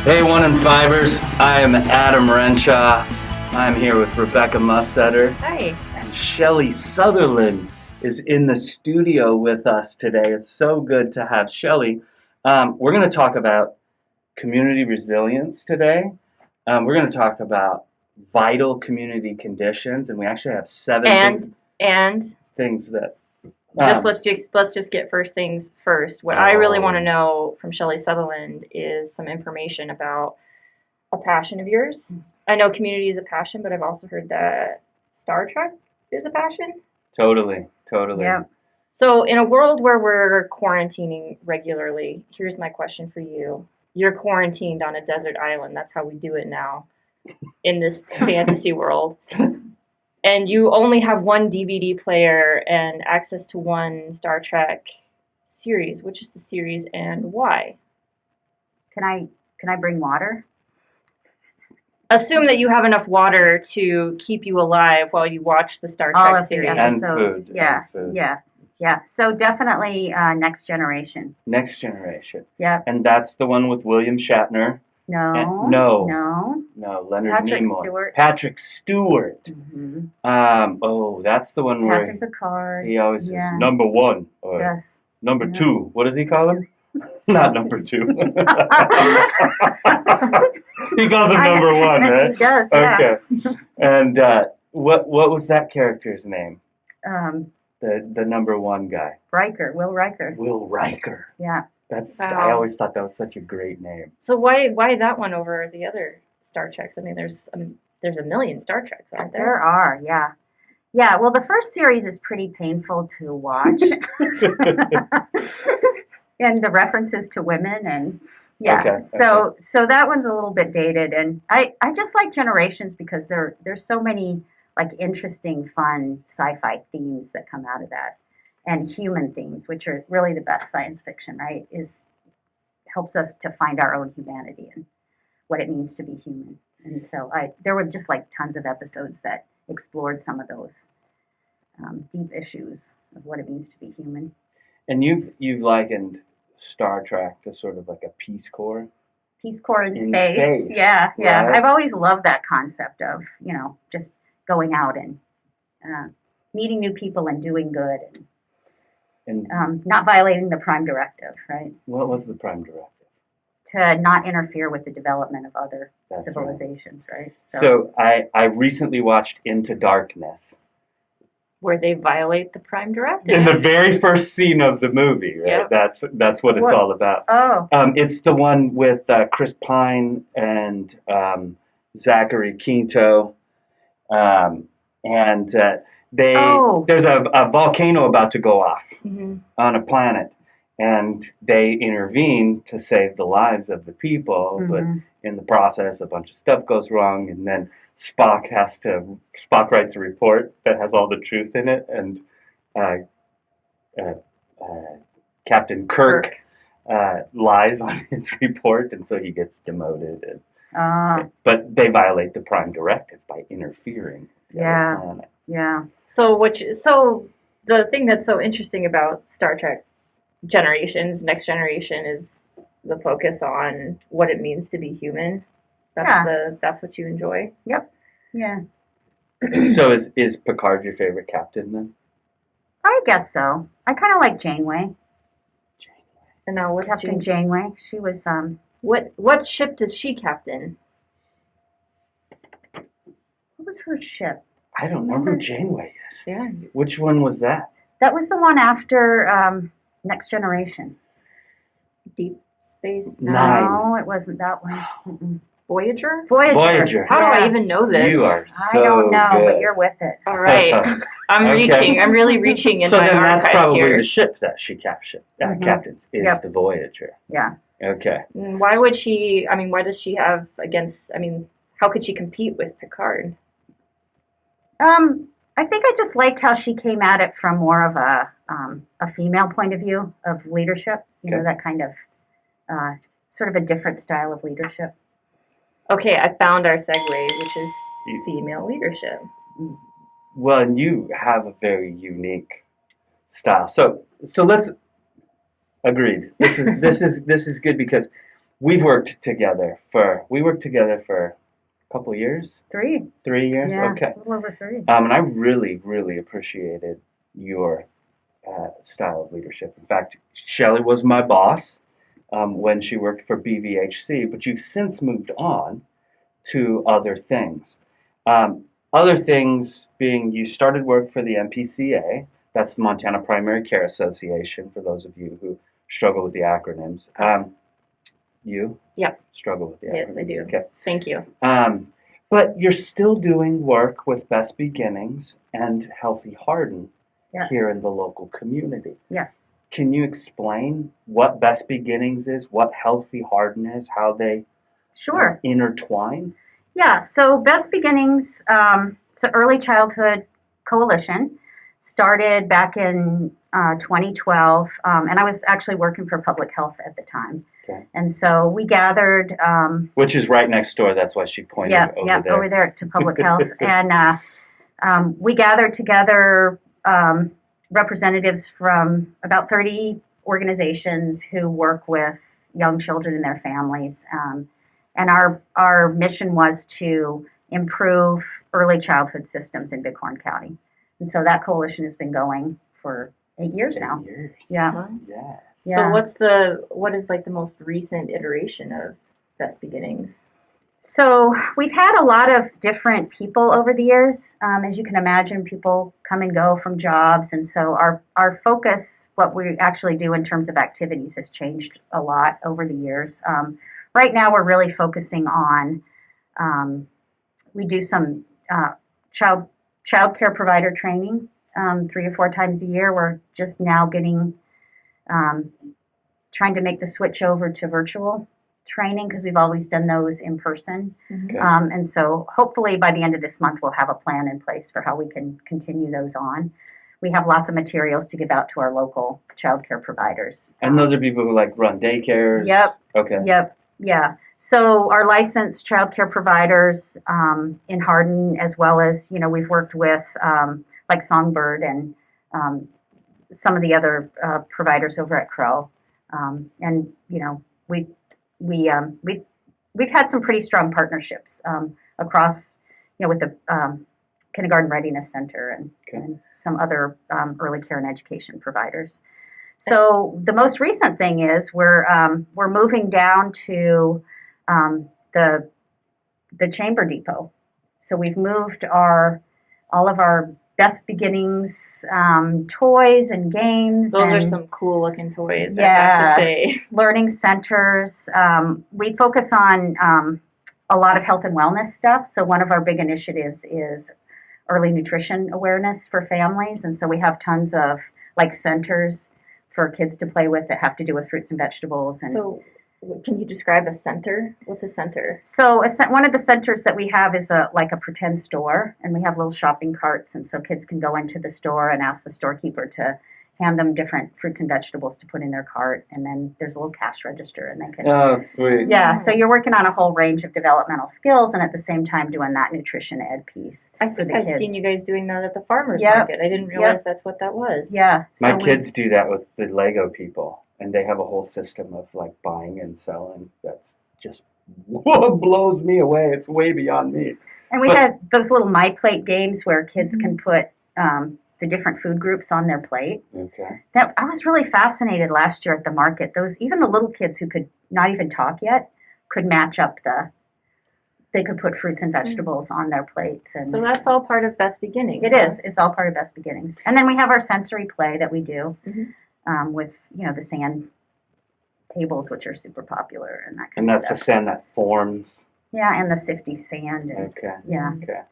Hey, One and Fivers. I am Adam Renshaw. I'm here with Rebecca Mussetter. Hi. And Shelly Sutherland is in the studio with us today. It's so good to have Shelly. We're going to talk about community resilience today. We're going to talk about vital community conditions, and we actually have seven things that... let's just get first things first. What I really want to know from Shelly Sutherland is some information about a passion of yours. I know community is a passion, but I've also heard that Star Trek is a passion. Totally. Yeah. So in a world where we're quarantining regularly, here's my question for you. You're quarantined on a desert island. That's how we do it now in this fantasy world. And you only have one DVD player and access to one Star Trek series. Which is the series and why? Can I bring water? Assume that you have enough water to keep you alive while you watch the Star Trek All of series. the episodes. And food. Yeah. So definitely Next Generation. Next Generation. Yeah. And that's the one with William Shatner. No. Leonard Patrick Nimoy. Stewart. Patrick Stewart. Mm-hmm. That's the one Captain where Picard. he always says number one or Yes. number two. What does he call him? Not number two. He calls him number one, right? He does. Yeah. Okay. And what was that character's name? The number one guy. Will Riker. Will Riker. Yeah. I always thought that was such a great name. So why that one over the other Star Treks? I mean, there's a million Star Treks, aren't there? There are. Yeah. Yeah. Well, the first series is pretty painful to watch. And the references to women and so that one's a little bit dated, and I just like Generations because there's so many like interesting, fun sci-fi themes that come out of that, and human themes, which are really the best science fiction, right? Helps us to find our own humanity and what it means to be human. And so there were just like tons of episodes that explored some of those deep issues of what it means to be human. And you've likened Star Trek to sort of like a Peace Corps. Peace Corps in space. Yeah. Right? I've always loved that concept of, just going out and meeting new people and doing good and not violating the Prime Directive, right? What was the Prime Directive? To not interfere with the development of other That's civilizations, right? So I recently watched Into Darkness. Where they violate the Prime Directive. In the very first scene of the movie, right? Yep. That's what it's all about. Oh. It's the one with Chris Pine and Zachary Quinto. There's a volcano about to go off on a planet, and they intervene to save the lives of the people, but in the process a bunch of stuff goes wrong, and then Spock writes a report that has all the truth in it, and Captain Kirk lies on his report, and so he gets demoted. But they violate the Prime Directive by interfering. Yeah. So the thing that's so interesting about Star Trek Generations, Next Generation, is the focus on what it means to be human. That's what you enjoy. Yep. Yeah. So is Picard your favorite captain then? I guess so. I kind of like Janeway. And now what's Captain Janeway? She was What ship does she captain? What was her ship? I don't remember who Janeway is. Yeah. Which one was that? That was the one after Next Generation. Deep Space Nine. No, it wasn't that one. Mm-mm. Voyager? Voyager. How do I even know this? You are so I don't know, good. but you're with it. All right. I'm reaching. I'm really reaching in so my then that's archives probably here. the ship that she captains is the Voyager. Yeah. Okay. Why would she? I mean, why does she have against? I mean, how could she compete with Picard? I think I just liked how she came at it from more of a female point of view of leadership. You know, that kind of sort of a different style of leadership. Okay, I found our segue, which is female leadership. Well, and you have a very unique style. So let's agreed. This is good because we worked together for a couple of years. 3. 3 years. Yeah, Okay. a little over 3. And I really, really appreciated your style of leadership. In fact, Shelly was my boss when she worked for BVHC, but you've since moved on to other things. Other things being you started work for the MPCA, that's the Montana Primary Care Association, for those of you who struggle with the acronyms. You? Yep. Struggle with the acronyms. Yes, I do. Okay. Thank you. But you're still doing work with Best Beginnings and Healthy Harden Yes. here in the local community. Yes. Can you explain what Best Beginnings is, what Healthy Harden is, how they Sure. intertwine? Yeah, so Best Beginnings, it's an early childhood coalition, started back in 2012, and I was actually working for public health at the time. Okay. And so we gathered. Which is right next door, that's why she pointed over there. To public health. And we gathered together representatives from about 30 organizations who work with young children and their families. And our mission was to improve early childhood systems in Bighorn County. And so that coalition has been going for 8 years now. 8 years. Yeah. Yes. So what is like the most recent iteration of Best Beginnings? So we've had a lot of different people over the years. As you can imagine, people come and go from jobs. And so our focus, what we actually do in terms of activities, has changed a lot over the years. Right now, we're really focusing on, we do some child care provider training 3 or 4 times a year. We're just now trying to make the switch over to virtual training because we've always done those in person. Okay. And so hopefully by the end of this month, we'll have a plan in place for how we can continue those on. We have lots of materials to give out to our local child care providers. And those are people who like run daycares? Yep. Okay. Yep. Yeah. So our licensed child care providers in Hardin, as well as, we've worked with like Songbird and some of the other providers over at Crow. And, we've had some pretty strong partnerships across, with the Kindergarten Readiness Center and some other early care and education providers. So the most recent thing is we're moving down to the Chamber Depot. So we've moved all of our Best Beginnings toys and games. Those are some cool looking toys, I have to say. Learning centers. We focus on a lot of health and wellness stuff. So one of our big initiatives is early nutrition awareness for families. And so we have tons of centers for kids to play with that have to do with fruits and vegetables. And so can you describe a center? What's a center? So one of the centers that we have is a pretend store, and we have little shopping carts, and so kids can go into the store and ask the storekeeper to hand them different fruits and vegetables to put in their cart, and then there's a little cash register, and they can. Oh, sweet. Yeah, so you're working on a whole range of developmental skills, and at the same time doing that nutrition ed piece. I think I've seen you guys doing that at the farmers Yep. market. I didn't realize that's what that was. Yeah. My kids do that with the Lego people, and they have a whole system of buying and selling. That's just blows me away. It's way beyond me. And we had those little My Plate games where kids can put the different food groups on their plate. Okay. I was really fascinated last year at the market. Even the little kids who could not even talk yet could match up they could put fruits and vegetables on their plates. And so that's all part of Best Beginnings. It is. It's all part of Best Beginnings. And then we have our sensory play that we do with, the sand tables, which are super popular and that kind And of that's stuff. the sand that forms. Yeah, and the sifty sand and Okay. yeah, Okay.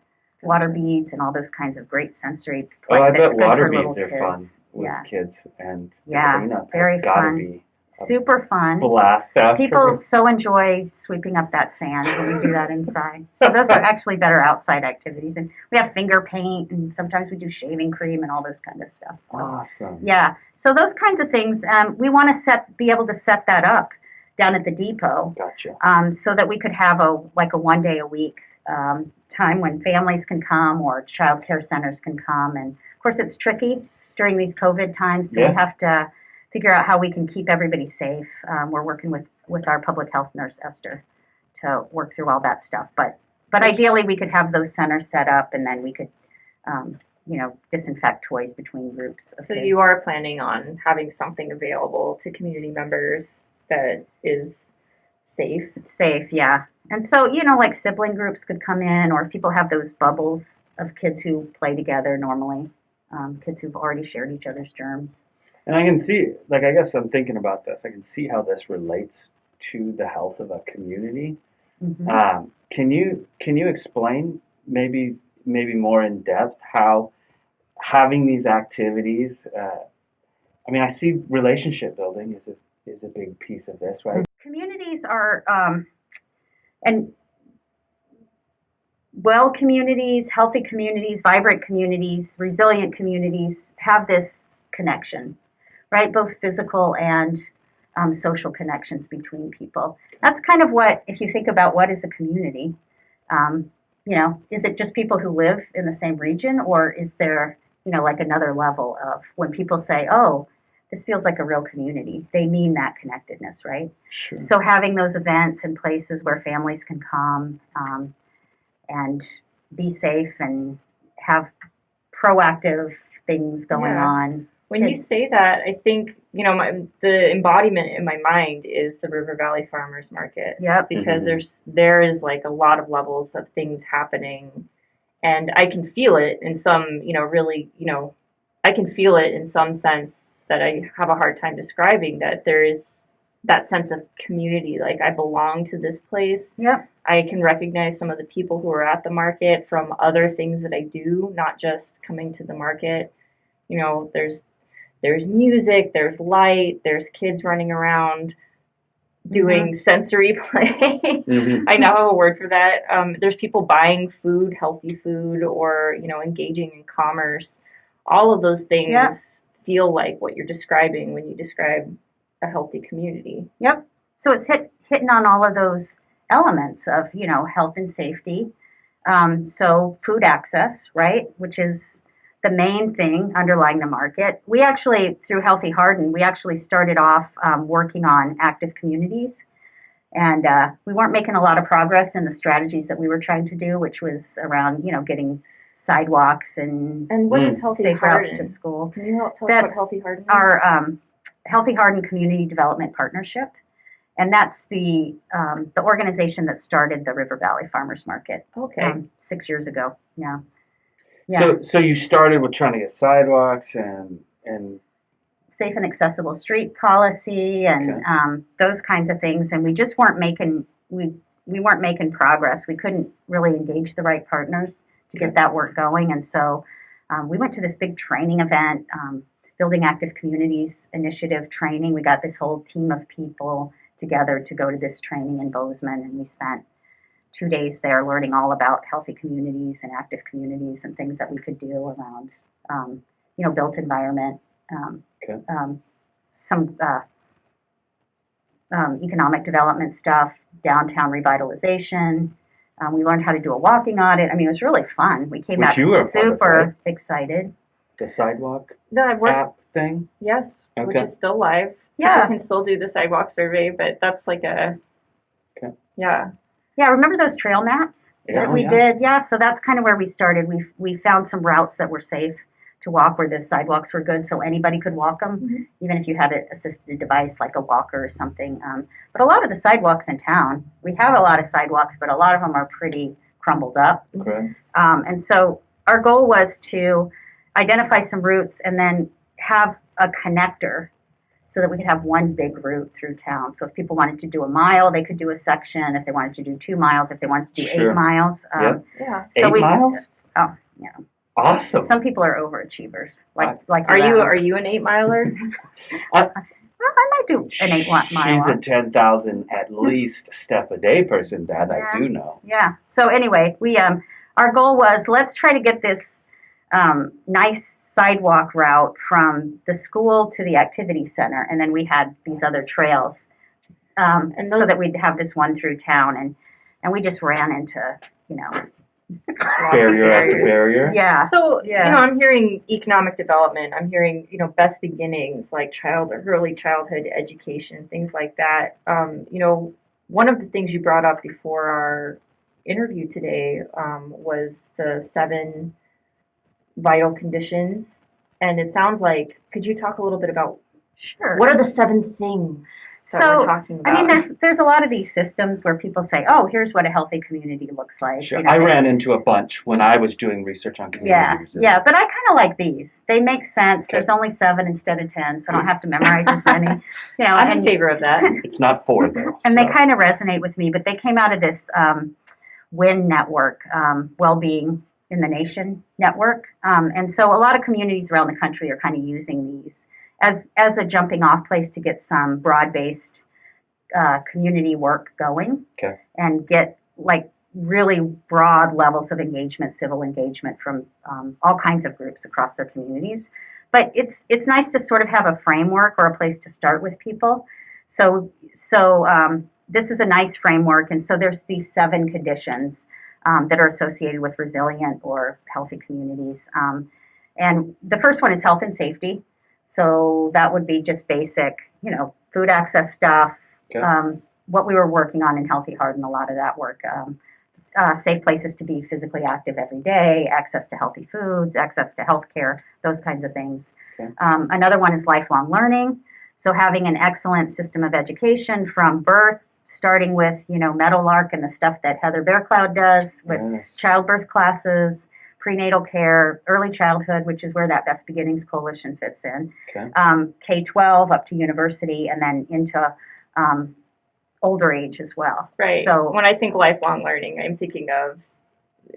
water beads and all those kinds of great sensory Oh, play I that's bet good water for beads little are fun kids. with Yeah. kids, and the Yeah, cleanup very has got to fun. be Super fun. blast after. People so enjoy sweeping up that sand when we do that inside. So those are actually better outside activities. And we have finger paint, and sometimes we do shaving cream and all those kind of stuff. So Awesome. yeah, so those kinds of things. We want to be able to set that up down at the depot, Gotcha. so that we could have a 1 day a week time when families can come or child care centers can come. And of course, it's tricky during these COVID times, so Yeah. we have to figure out how we can keep everybody safe. We're working with with our public health nurse, Esther, to work through all that stuff. But ideally, we could have those centers set up, and then we could, disinfect toys between groups of So kids. you are planning on having something available to community members that is safe? It's safe, yeah. And so, like sibling groups could come in, or if people have those bubbles of kids who play together normally, kids who've already shared each other's germs. And I can see, I guess I'm thinking about this. I can see how this relates to the health of a community. Mm-hmm. Can you explain maybe more in depth how having these activities? I see relationship building is a big piece of this, right? Communities are communities, healthy communities, vibrant communities, resilient communities have this connection, right? Both physical and social connections between people. That's kind of what, if you think about what is a community, is it just people who live in the same region, or is there, another level of when people say, oh, this feels like a real community, they mean that connectedness, right? Sure. So having those events and places where families can come and be safe and have proactive things going on. When you say that, I think, the embodiment in my mind is the River Valley Farmers Market. Yep. Because there is a lot of levels of things happening, and I can feel it in some, I can feel it in some sense that I have a hard time describing, that there is that sense of community. I belong to this place. Yep. I can recognize some of the people who are at the market from other things that I do, not just coming to the market. There's music, there's light, there's kids running around doing sensory play. Mm-hmm. I now have a word for that. There's people buying food, healthy food, or, engaging in commerce. All of those things feel like what you're describing when you describe a healthy community. Yep. So it's hitting on all of those elements of, health and safety. So food access, right, which is the main thing underlying the market. We actually, through Healthy Hardin, we actually started off working on active communities. And we weren't making a lot of progress in the strategies that we were trying to do, which was around, getting sidewalks and what is Healthy safe Hardin? routes to school. Can you tell us what Healthy Hardin is? Our Healthy Hardin Community Development Partnership. And that's the organization that started the River Valley Farmers Market. Okay. 6 years ago. Yeah. So you started with trying to get sidewalks and safe and accessible street policy and those kinds of things, and we just weren't making we weren't making progress. We couldn't really engage the right partners to get that work going, and so we went to this big training event, Building Active Communities Initiative training. We got this whole team of people together to go to this training in Bozeman, and we spent 2 days there learning all about healthy communities and active communities and things that we could do around, built environment, some economic development stuff, downtown revitalization. We learned how to do a walking audit. It was really fun. We came back super excited. The sidewalk app thing? Yes, which is still live. Yeah. People can still do the sidewalk survey, but that's Yeah, remember those trail maps that we did? Yeah, so that's kind of where we started. We found some routes that were safe to walk where the sidewalks were good, so anybody could walk them, even if you had an assisted device like a walker or something. But a lot of the sidewalks in town, we have a lot of sidewalks, but a lot of them are pretty crumbled up. Okay. And so our goal was to identify some routes and then have a connector so that we could have one big route through town. So if people wanted to do a mile, they could do a section. If they wanted to do 2 miles, if they wanted to do 8 miles. So 8 miles? Oh, yeah. Awesome. Some people are overachievers. Like are you an 8 miler? I might do an 8 mile. She's a 10,000 at least step a day person. That I do know. Yeah. So anyway, we our goal was let's try to get this nice sidewalk route from the school to the activity center, and then we had these other trails, so that we'd have this one through town, and we just ran into barrier after barrier. Yeah. So, Yeah. I'm hearing economic development. I'm hearing, best beginnings, like early childhood education, things like that. One of the things you brought up before our interview today was the 7 vital conditions. And it sounds like, could you talk a little bit about Sure. what are the 7 things that we're talking about? I mean, there's a lot of these systems where people say, "Oh, here's what a healthy community looks like." Sure. I ran into a bunch when I was doing research on community resilience. Yeah, but I kind of like these. They make sense. Okay. There's only 7 instead of 10, so I don't have to memorize as many. I'm in favor of that. It's not 4 though. And they kind of resonate with me. But they came out of this WIN network, Well-Being in the Nation network, and so a lot of communities around the country are kind of using these as a jumping off place to get some broad-based community work going, and get like really broad levels of engagement, civil engagement from all kinds of groups across their communities. But it's nice to sort of have a framework or a place to start with people. So this is a nice framework, and so there's these 7 conditions that are associated with resilient or healthy communities. And the first one is health and safety. So that would be just basic, food access stuff, what we were working on in Healthy Heart and a lot of that work. Safe places to be physically active every day, access to healthy foods, access to healthcare, those kinds of things. Another one is lifelong learning. So having an excellent system of education from birth, starting with, Meadowlark and the stuff that Heather Bearcloud does with childbirth classes, prenatal care, early childhood, which is where that Best Beginnings Coalition fits in, K-12 up to university, and then into older age as well. Right. So when I think lifelong learning, I'm thinking of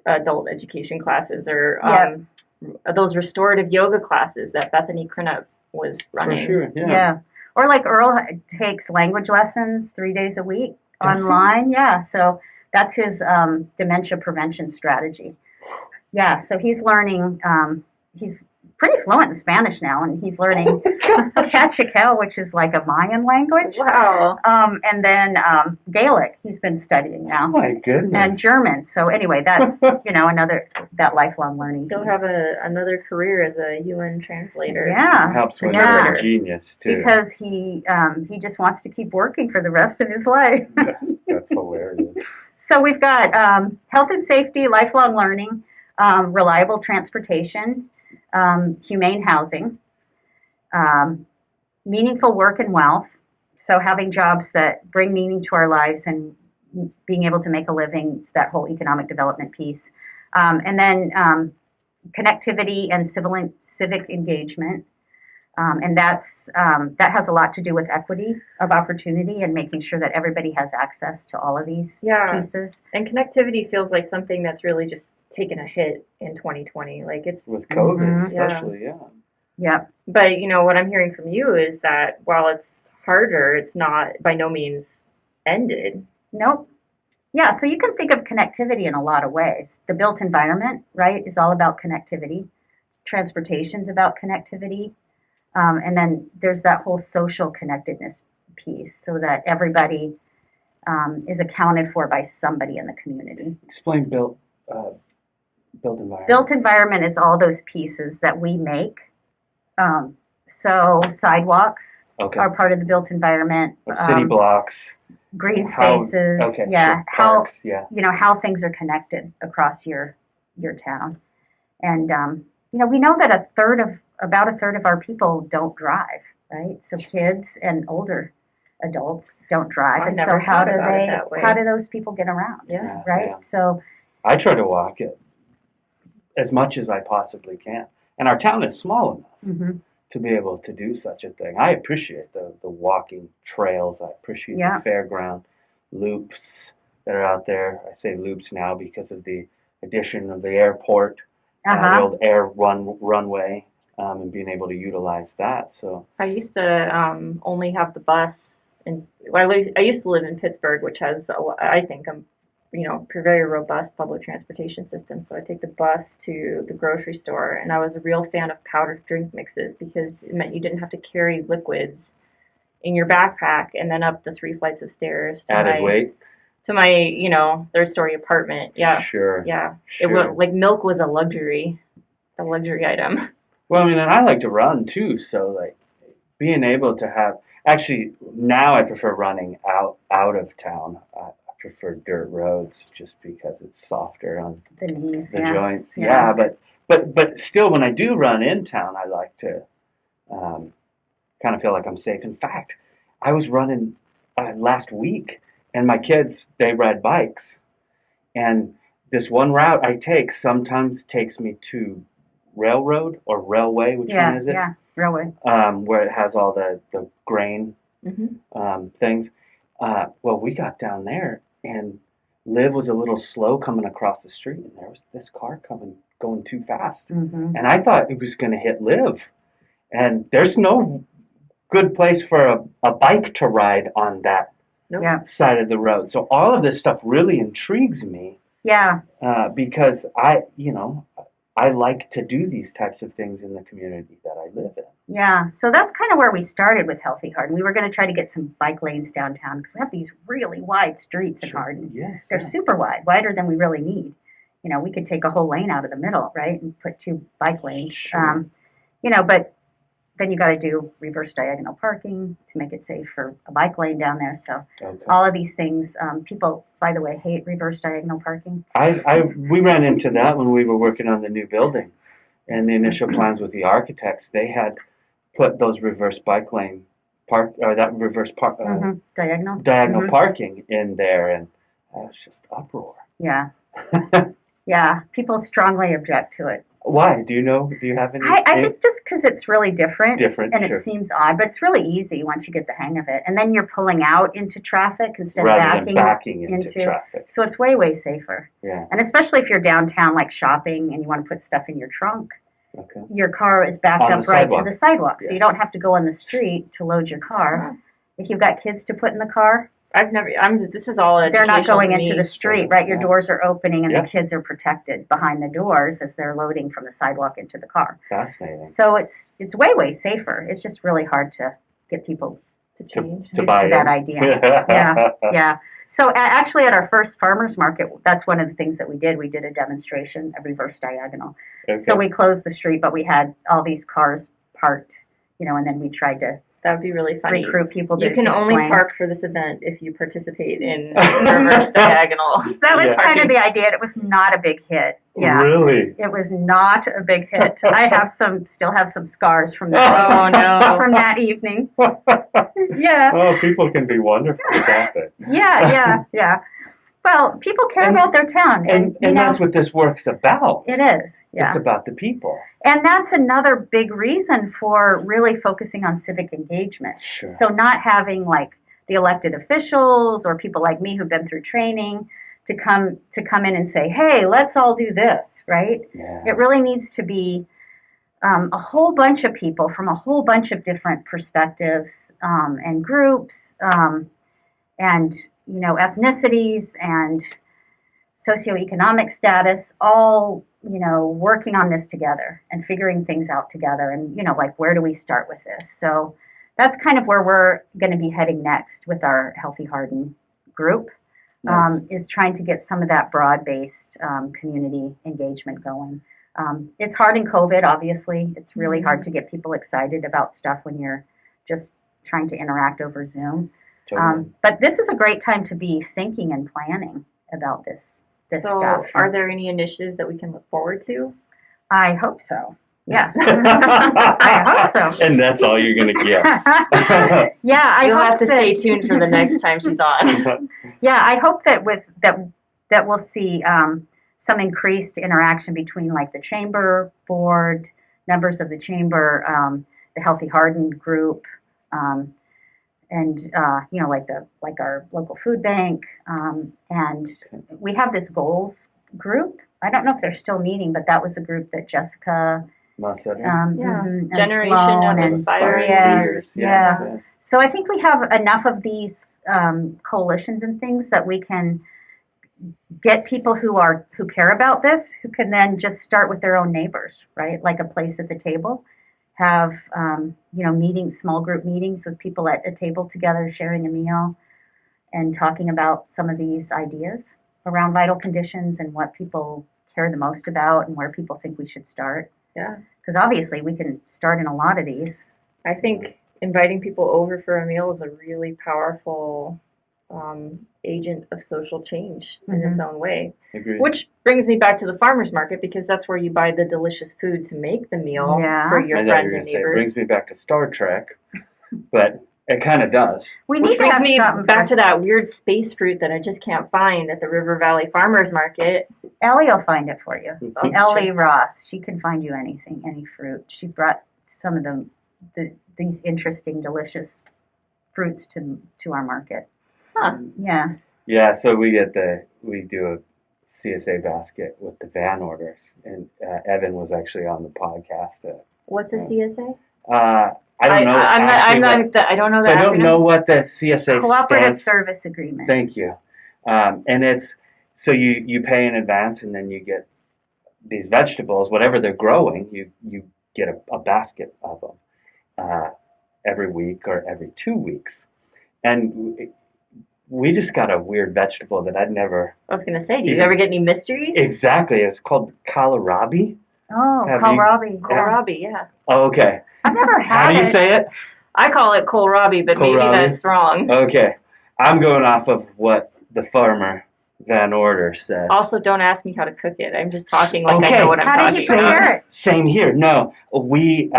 adult education classes or those restorative yoga classes that Bethany Crunup was running. For sure, yeah. Or like Earl takes language lessons 3 days a week online. Yeah, so that's his dementia prevention strategy. Yeah, so he's learning, he's pretty fluent in Spanish now, and he's learning Cachiquel, which is like a Mayan language. Wow. And then Gaelic, he's been studying now. Oh my goodness. And German. So anyway, that's, another, that lifelong learning He'll piece. have another career as a UN translator. Yeah. Helps when you're a genius, too. Because he just wants to keep working for the rest of his life. That's hilarious. So we've got health and safety, lifelong learning, reliable transportation, humane housing, meaningful work and wealth. So having jobs that bring meaning to our lives and being able to make a living, it's that whole economic development piece. And then connectivity and civic engagement. And that has a lot to do with equity of opportunity and making sure that everybody has access to all of these pieces. And connectivity feels like something that's really just taken a hit in 2020. Like it's with COVID, especially, Yeah. But what I'm hearing from you is that while it's harder, it's not by no means ended. Nope. Yeah, so you can think of connectivity in a lot of ways. The built environment, right, is all about connectivity. Transportation's about connectivity. And then there's that whole social connectedness piece so that everybody is accounted for by somebody in the community. Explain built environment. Built environment is all those pieces that we make. So sidewalks are part of the built environment. City blocks. Green spaces. Parks, how things are connected across your town. And, we know that about a third of our people don't drive, right? So kids and older adults don't drive. And so how do those people get around? Yeah. Right? Yeah. So I try to walk it as much as I possibly can. And our town is small enough to be able to do such a thing. I appreciate the walking trails. I appreciate the fairground loops that are out there. I say loops now because of the addition of the airport, the old air runway, and being able to utilize that. So I used to only have the bus, I used to live in Pittsburgh, which has, I think, a very robust public transportation system. So I take the bus to the grocery store, and I was a real fan of powdered drink mixes because it meant you didn't have to carry liquids in your backpack and then up the 3 flights of stairs to added weight. to my third story apartment. Yeah. Sure. Yeah. Sure. It was like milk was a luxury item. Well, I mean, and I like to run too, so like being able to have actually now I prefer running out of town. I prefer dirt roads just because it's softer on The knees, the yeah. joints. Yeah. Yeah, but still, when I do run in town, I like to kind of feel like I'm safe. In fact, I was running last week, and my kids, they ride bikes, and this one route I take sometimes takes me to railroad or railway, which one is it? Yeah, railway. Where it has all the grain Mm-hmm. things. Well, we got down there, and Liv was a little slow coming across the street, and there was this car going too fast. Mm-hmm. And I thought it was going to hit Liv. And there's no good place for a bike to ride on that Nope. Yeah. side of the road. So all of this stuff really intrigues me Yeah. because I like to do these types of things in the community that I live in. Yeah, so that's kind of where we started with Healthy Hardin. We were going to try to get some bike lanes downtown because we have these really wide streets in Hardin. Yes. They're super wide, wider than we really need. We could take a whole lane out of the middle, right, and put 2 bike lanes. Sure. But then you got to do reverse diagonal parking to make it safe for a bike lane down there. So Okay. all of these things, people, by the way, hate reverse diagonal parking. We ran into that when we were working on the new building, and the initial plans with the architects, they had put those reverse bike lane Diagonal. diagonal parking in there, and that was just uproar. Yeah. Yeah, people strongly object to it. Why? Do you know? Do you have any? I think just because it's really different. Different, And sure. it seems odd, but it's really easy once you get the hang of it. And then you're pulling out into traffic instead rather of than backing into traffic. So it's way, way safer. Yeah. And especially if you're downtown, like shopping, and you want to put stuff in your trunk, Okay. your car is backed On the up right to sidewalk. the sidewalk. So you Yes. don't have to go on the street to load your car. Huh. If you've got kids to put in the car, This is all they're not educational going to into me. the street, right? Your Yeah. doors are opening and Yeah. the kids are protected behind the doors as they're loading from the sidewalk into the car. Fascinating. So it's way, way safer. It's just really hard to get people To change. To used buy to that in. idea. Yeah, yeah. So actually at our first farmers market, that's one of the things that we did. We did a demonstration of reverse diagonal. Okay. So we closed the street, but we had all these cars parked, and then we tried to That would be really funny. recruit people to You can explain. only park for this event if you participate in reverse diagonal. That was Yeah. kind of the idea. It was not a big hit. Yeah. Really? It was not a big hit. I still have some scars from that. Oh, no. From that evening. Yeah. Oh, people can be wonderful, can't they? Yeah. Well, people care And- about their town, And that's what this work's about. it is. Yeah. It's about the people. And that's another big reason for really focusing on civic engagement. Sure. So not having like the elected officials or people like me who've been through training to come in and say, "Hey, let's all do this," right? Yeah. It really needs to be a whole bunch of people from a whole bunch of different perspectives and groups and ethnicities and socioeconomic status, all working on this together and figuring things out together. And like, where do we start with this? So that's kind of where we're going to be heading next with our Healthy Hardin group. Nice. Is trying to get some of that broad-based community engagement going. It's hard in COVID, obviously. It's really hard to get people excited about stuff when you're just trying to interact over Zoom. Totally. But this is a great time to be thinking and planning about this So stuff. are there any initiatives that we can look forward to? I hope so. Yeah. I hope so. And that's all you're going to get. Yeah, I You'll hope have to that, stay tuned for the next time she's on. Yeah, I hope that that we'll see some increased interaction between like the chamber board, members of the chamber, the Healthy Hardin group, and like our local food bank, and we have this goals group. I don't know if they're still meeting, but that was a group that Jessica, Masaru. and Generation Sloan of and Aspiring yeah. Leaders. Yeah. Yes. So I think we have enough of these coalitions and things that we can get people who care about this, who can then just start with their own neighbors, right? Like a place at the table, have meetings, small group meetings with people at a table together, sharing a meal, and talking about some of these ideas around vital conditions and what people care the most about and where people think we should start. Yeah. Because obviously we can start in a lot of these. I think inviting people over for a meal is a really powerful agent of social change in its own way. Agreed. Which brings me back to the farmer's market, because that's where you buy the delicious food to make the meal for your friends and It neighbors. brings me back to Star Trek, but it kind of does. We Which need to brings have me something back for to that weird space fruit that I just can't find at the River Valley Farmer's Market. Ellie will find it for you. That's Ellie true. Ross, she can find you anything, any fruit. She brought some of these interesting, delicious fruits to our market. Huh. Yeah. Yeah, so we do a CSA basket with the van orders, and Evan was actually on the podcast. What's a CSA? I don't know. I don't know that. So I don't acronym. know what the CSA Cooperative stands. Service Agreement. Thank you. And it's so you pay in advance, and then you get these vegetables, whatever they're growing. You get a basket of them every week or every 2 weeks, and we just got a weird vegetable that I'd never. I was going to say, do you ever get any mysteries? Exactly, it's called kohlrabi. Oh, Have kohlrabi. Kohlrabi, yeah. Oh, okay. I've never had How do you it. say it? I call it kohlrabi, but maybe Kohlrabi? that's wrong. Okay, I'm going off of what the farmer Van Order says. Also, don't ask me how to cook it. I'm just talking like I Okay. know what I'm How did talking you about. prepare it? Same here. No, we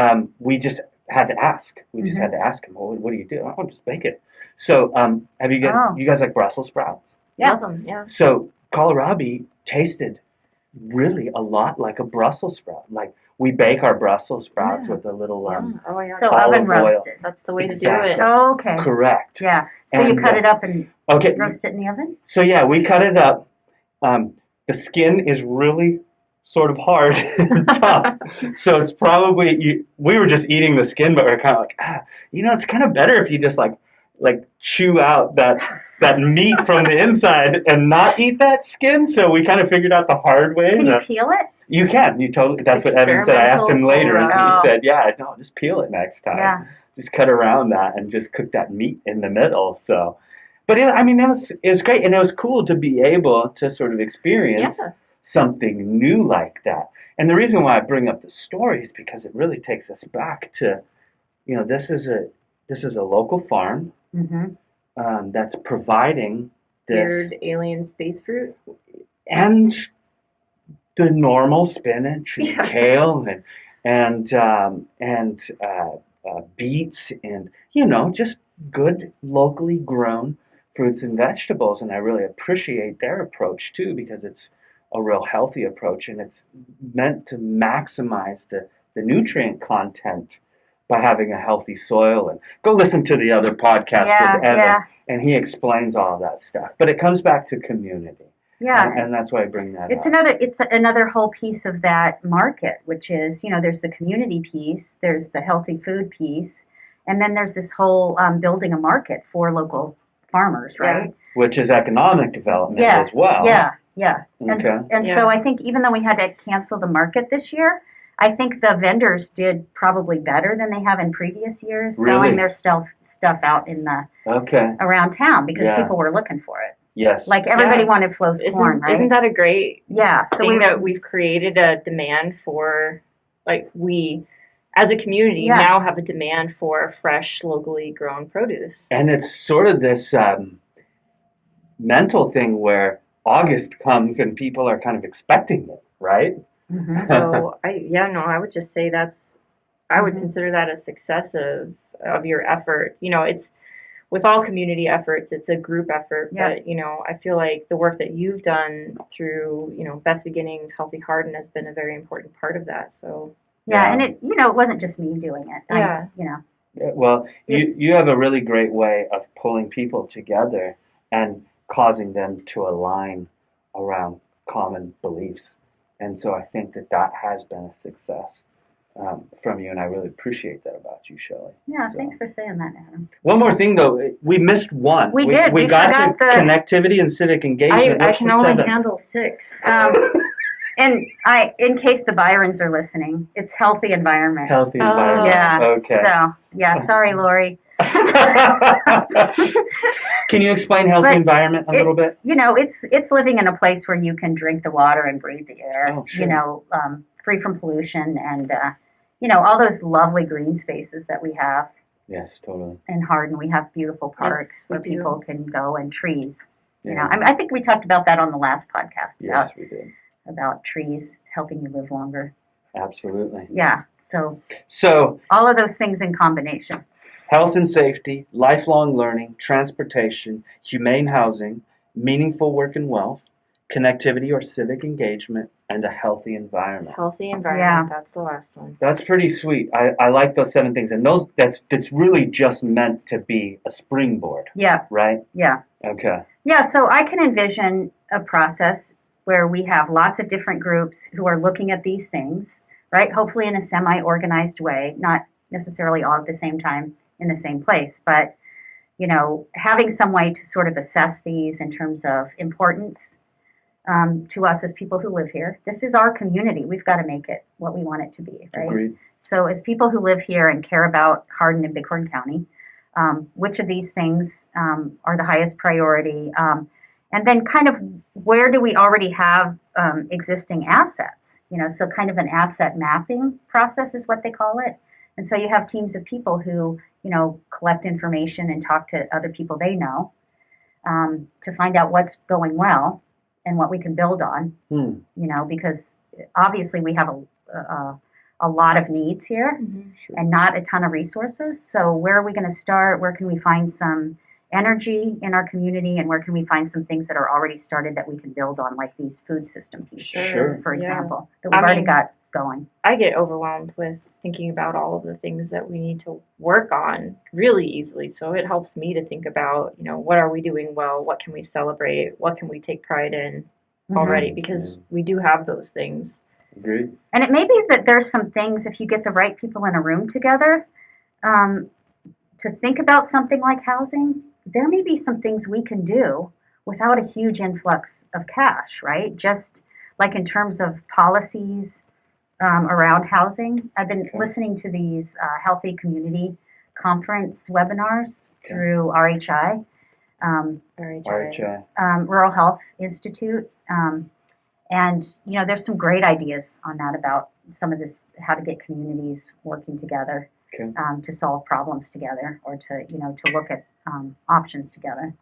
just had to ask. We just had to ask him. Well, what do you do? I'll just bake it. So, have you guys like Brussels sprouts? Yeah. Love them, yeah. So kohlrabi tasted really a lot like a Brussels sprout. Like we bake our Brussels sprouts with a little Oh, yeah. So olive oven oil. roasted. That's the way Exactly. to do it. Oh, okay. Correct. Yeah. So you And, cut it up and Okay. roast it in the oven? So yeah, we cut it up. The skin is really sort of hard and tough. So it's probably we were just eating the skin, but we're kind of like, it's kind of better if you just like chew out that meat from the inside and not eat that skin. So we kind of figured out the hard way. Can you peel it? You can. You totally. That's what Evan said. I asked him later, and he Experimental said, "Yeah, no, just peel it next time. Yeah. Just cut around that and just cook that meat in the middle." So, but it was great, and it was cool to be able to sort of experience something new like that. And the reason why I bring up the story is because it really takes us back to, this is a local farm that's providing this Weird alien space fruit. and the normal spinach and kale and beets and just good locally grown fruits and vegetables. And I really appreciate their approach too, because it's a real healthy approach, and it's meant to maximize the nutrient content by having a healthy soil. And go listen to the other podcast with Evan, and he explains all of that stuff. But it comes back to community. Yeah. And that's why I bring that It's up. another whole piece of that market, which is, there's the community piece, there's the healthy food piece, and then there's this whole building a market for local farmers, right? Which is economic development as well. Yeah. Okay. And so I think even though we had to cancel the market this year, I think the vendors did probably better than they have in previous years, selling their stuff out in the around town because people were looking for it. Yes. Like everybody wanted Flo's corn, right? Isn't that a great thing that we've created a demand for, like we, as a community, now have a demand for fresh, locally grown produce. And it's sort of this mental thing where August comes and people are kind of expecting it, right? Mm-hmm. So I would just say I would consider that a success of your effort. It's with all community efforts, it's a group effort, but I feel like the work that you've done through, Best Beginnings, Healthy Harden has been a very important part of that. So and it wasn't just me doing it. Well, you have a really great way of pulling people together and causing them to align around common beliefs. And so I think that has been a success from you, and I really appreciate that about you, Shelly. Yeah, thanks for saying that, Adam. One more thing, though. We missed one. We did. We got forgot to connectivity and civic engagement. I can only handle 6. And in case the Byrons are listening, it's healthy environment. Healthy environment. Yeah. Okay. So, sorry, Lori. Can you explain healthy environment a little bit? It's living in a place where you can drink the water and breathe the air. Oh, sure. Free from pollution and all those lovely green spaces that we have. Yes, totally. In Hardin, we have beautiful parks where people can go, and trees. Yeah. I think we talked about that on the last podcast. Yes, we did. About trees helping you live longer. Absolutely. Yeah. So all of those things in combination. Health and safety, lifelong learning, transportation, humane housing, meaningful work and wealth, connectivity or civic engagement, and a healthy environment. Healthy environment, that's the last one. That's pretty sweet. I like those 7 things. And that's really just meant to be a springboard. Yeah. Right? Yeah. Okay. Yeah, so I can envision a process where we have lots of different groups who are looking at these things, right? Hopefully in a semi-organized way, not necessarily all at the same time in the same place, but having some way to sort of assess these in terms of importance to us as people who live here. This is our community. We've got to make it what we want it to be, right? Agreed. So as people who live here and care about Hardin and Bighorn County, which of these things are the highest priority? And then kind of where do we already have existing assets? So kind of an asset mapping process is what they call it. And so you have teams of people who, collect information and talk to other people they know to find out what's going well and what we can build on, because obviously we have a lot of needs here and not a ton of resources. So where are we going to start? Where can we find some energy in our community, and where can we find some things that are already started that we can build on, like these food system pieces, for example, that we've already got going? I get overwhelmed with thinking about all of the things that we need to work on really easily. So it helps me to think about, what are we doing well? What can we celebrate? What can we take pride in already? Because we do have those things. Agreed. And it may be that there's some things, if you get the right people in a room together, to think about something like housing, there may be some things we can do without a huge influx of cash, right? Just like in terms of policies around housing. I've been listening to these healthy community conference webinars through RHI, Rural Health Institute. And, there's some great ideas on that about some of this, how to get communities working together to solve problems together, or to look at options together.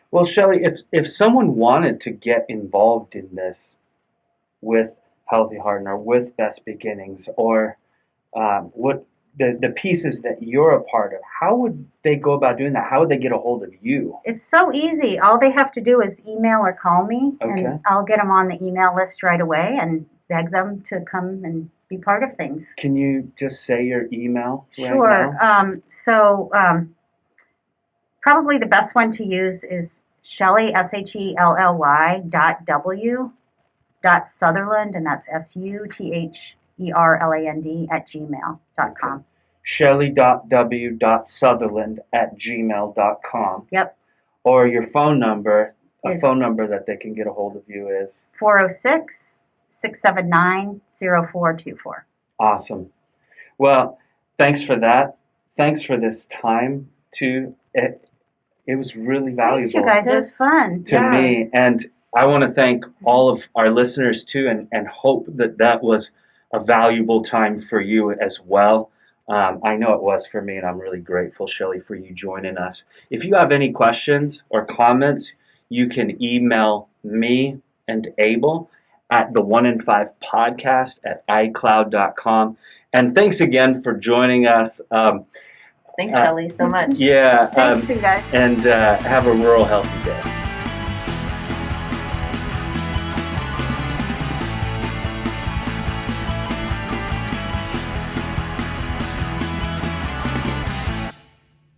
Well, Shelly, if someone wanted to get involved in this with Healthy Hardin or with Best Beginnings, or what the pieces that you're a part of, how would they go about doing that? How would they get a hold of you? It's so easy. All they have to do is email or call me, and I'll get them on the email list right away and beg them to come and be part of things. Can you just say your email right now? Sure. Probably the best one to use is Shelly, SHELLY .w.Sutherland, and that's SUTHERLAND @gmail.com. Shelly.w.Sutherland @gmail.com. Yep. Or your phone number, phone number that they can get a hold of you is 406-679-0424. Awesome. Well, thanks for that. Thanks for this time too. It was really valuable. Thanks, you guys. It was fun. To me. And I want to thank all of our listeners too, and hope that was a valuable time for you as well. I know it was for me, and I'm really grateful, Shelly, for you joining us. If you have any questions or comments, you can email me and Abel at the 1 in 5 podcast at iCloud.com. And thanks again for joining us. Thanks, Shelly, so much. Yeah. Thanks, you guys. And have a rural healthy day.